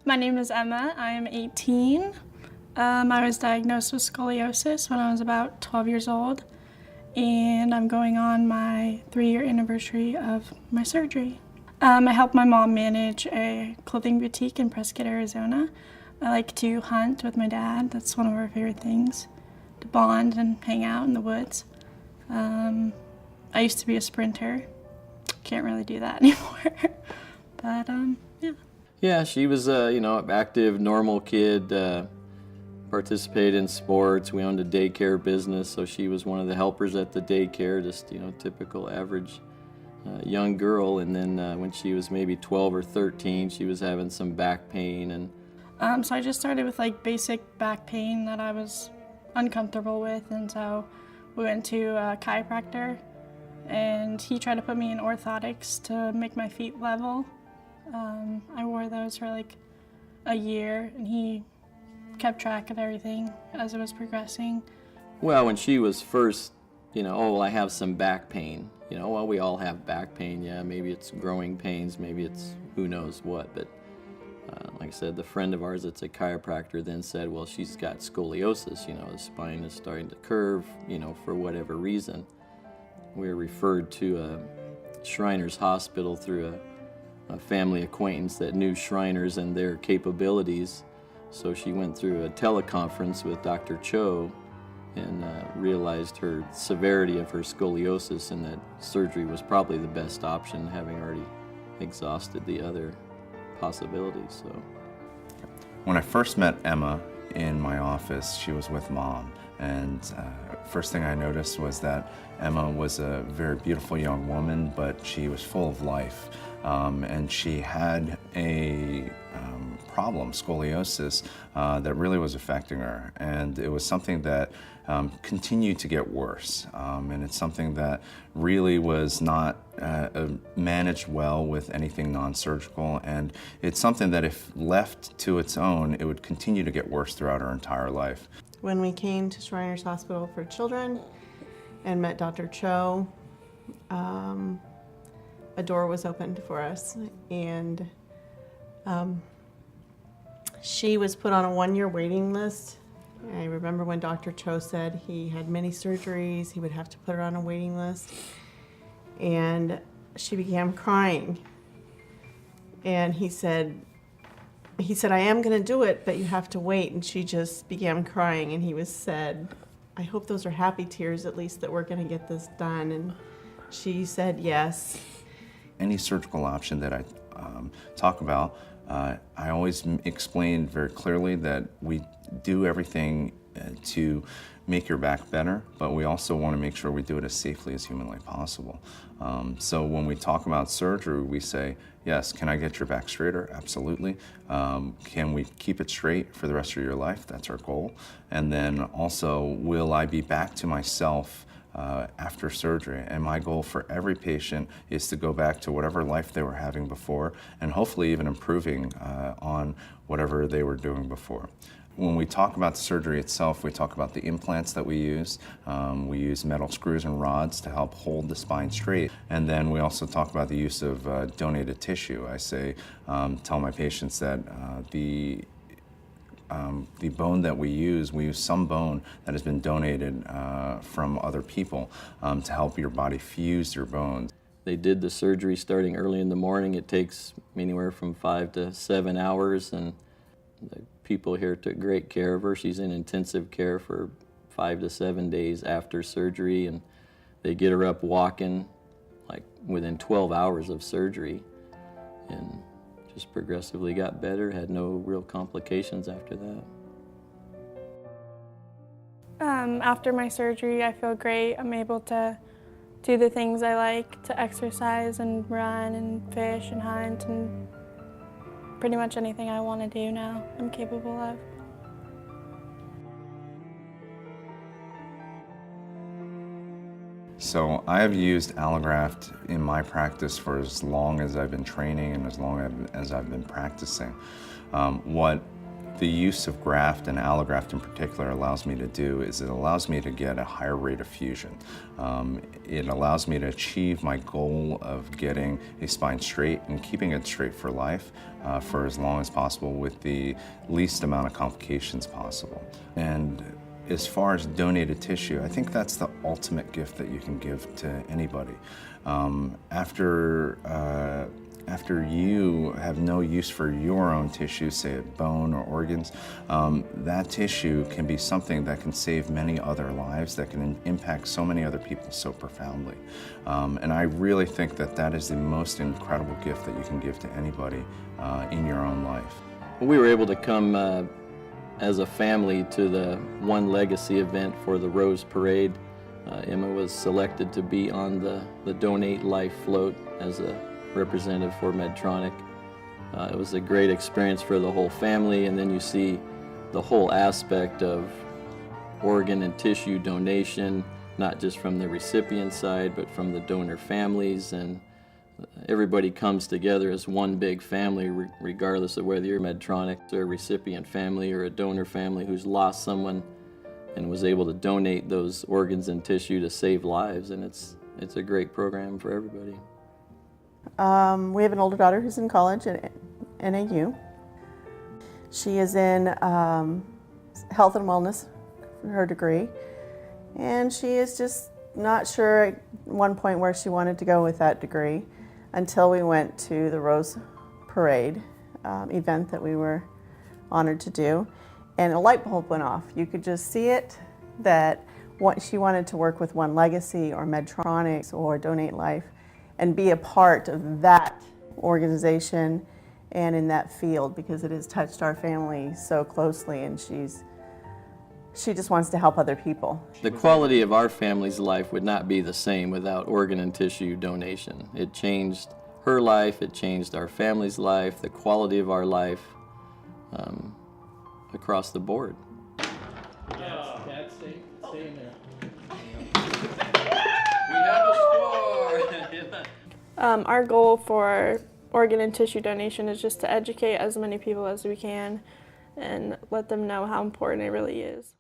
My name is Emma. I am 18. I was diagnosed with scoliosis when I was about 12 years old, and I'm going on my 3-year anniversary of my surgery. I help my mom manage a clothing boutique in Prescott, Arizona. I like to hunt with my dad. That's one of our favorite things, to bond and hang out in the woods. I used to be a sprinter. Can't really do that anymore. But yeah. Yeah, she was active, normal kid, participated in sports. We owned a daycare business, so she was one of the helpers at the daycare, just, typical average young girl. And then when she was maybe 12 or 13, she was having some back pain. And so I just started with like basic back pain that I was uncomfortable with, and so we went to a chiropractor, and he tried to put me in orthotics to make my feet level. I wore those for like a year, and he kept track of everything as it was progressing. Well, when she was first, I have some back pain. Well, we all have back pain. Yeah, maybe it's growing pains, maybe it's who knows what. But like I said, the friend of ours that's a chiropractor then said, well, she's got scoliosis. The spine is starting to curve, for whatever reason. We were referred to Shriners Hospital through a family acquaintance that knew Shriners and their capabilities. So she went through a teleconference with Dr. Cho and realized her severity of her scoliosis and that surgery was probably the best option, having already exhausted the other possibilities. So, when I first met Emma in my office, she was with Mom, and first thing I noticed was that Emma was a very beautiful young woman, but she was full of life, and she had a problem, scoliosis, that really was affecting her, and it was something that continued to get worse, and it's something that really was not managed well with anything non-surgical, and it's something that if left to its own, it would continue to get worse throughout her entire life. When we came to Shriners Hospital for Children and met Dr. Cho, a door was opened for us, and she was put on a 1-year waiting list. I remember when Dr. Cho said he had many surgeries, he would have to put her on a waiting list. And she began crying. And he said, I am going to do it, but you have to wait. And she just began crying, and he said, I hope those are happy tears, at least, that we're going to get this done. And she said yes. Any surgical option that I talk about, I always explain very clearly that we do everything to make your back better, but we also want to make sure we do it as safely as humanly possible. So when we talk about surgery, we say, yes, can I get your back straighter? Absolutely. Can we keep it straight for the rest of your life? That's our goal. And then also, will I be back to myself after surgery? And my goal for every patient is to go back to whatever life they were having before, and hopefully even improving on whatever they were doing before. When we talk about the surgery itself, we talk about the implants that we use. We use metal screws and rods to help hold the spine straight. And then we also talk about the use of donated tissue. I tell my patients that the bone that we use some bone that has been donated from other people to help your body fuse your bones. they did the surgery starting early in the morning. It takes anywhere from 5 to 7 hours, and the people here took great care of her. She's in intensive care for 5 to 7 days after surgery, and they get her up walking like within 12 hours of surgery, and just progressively got better, had no real complications after that. After my surgery, I feel great. I'm able to do the things I like, to exercise and run and fish and hunt, and pretty much anything I want to do now, I'm capable of. So I have used allograft in my practice for as long as I've been training and as long as I've been practicing. What the use of graft and allograft in particular allows me to do is it allows me to get a higher rate of fusion. It allows me to achieve my goal of getting a spine straight and keeping it straight for life for as long as possible with the least amount of complications possible. And as far as donated tissue, I think that's the ultimate gift that you can give to anybody. After you have no use for your own tissue, say a bone or organs, that tissue can be something that can save many other lives, that can impact so many other people so profoundly. And I really think that that is the most incredible gift that you can give to anybody in your own life. We were able to come as a family to the One Legacy event for the Rose Parade. Emma was selected to be on the Donate Life float as a representative for Medtronic. It was a great experience for the whole family, and then you see the whole aspect of organ and tissue donation, not just from the recipient side, but from the donor families, and everybody comes together as one big family, regardless of whether you're Medtronic or a recipient family or a donor family who's lost someone and was able to donate those organs and tissue to save lives, and it's a great program for everybody. We have an older daughter who's in college at NAU. She is in health and wellness for her degree, and she is just not sure at one point where she wanted to go with that degree until we went to the Rose Parade event that we were honored to do, and a light bulb went off. You could just see it, that what she wanted to work with One Legacy or Medtronic or Donate Life and be a part of that organization and in that field, because it has touched our family so closely, and she just wants to help other people. The quality of our family's life would not be the same without organ and tissue donation. It changed her life, it changed our family's life, the quality of our life across the board. Stay in there. We have a score! Our goal for organ and tissue donation is just to educate as many people as we can and let them know how important it really is.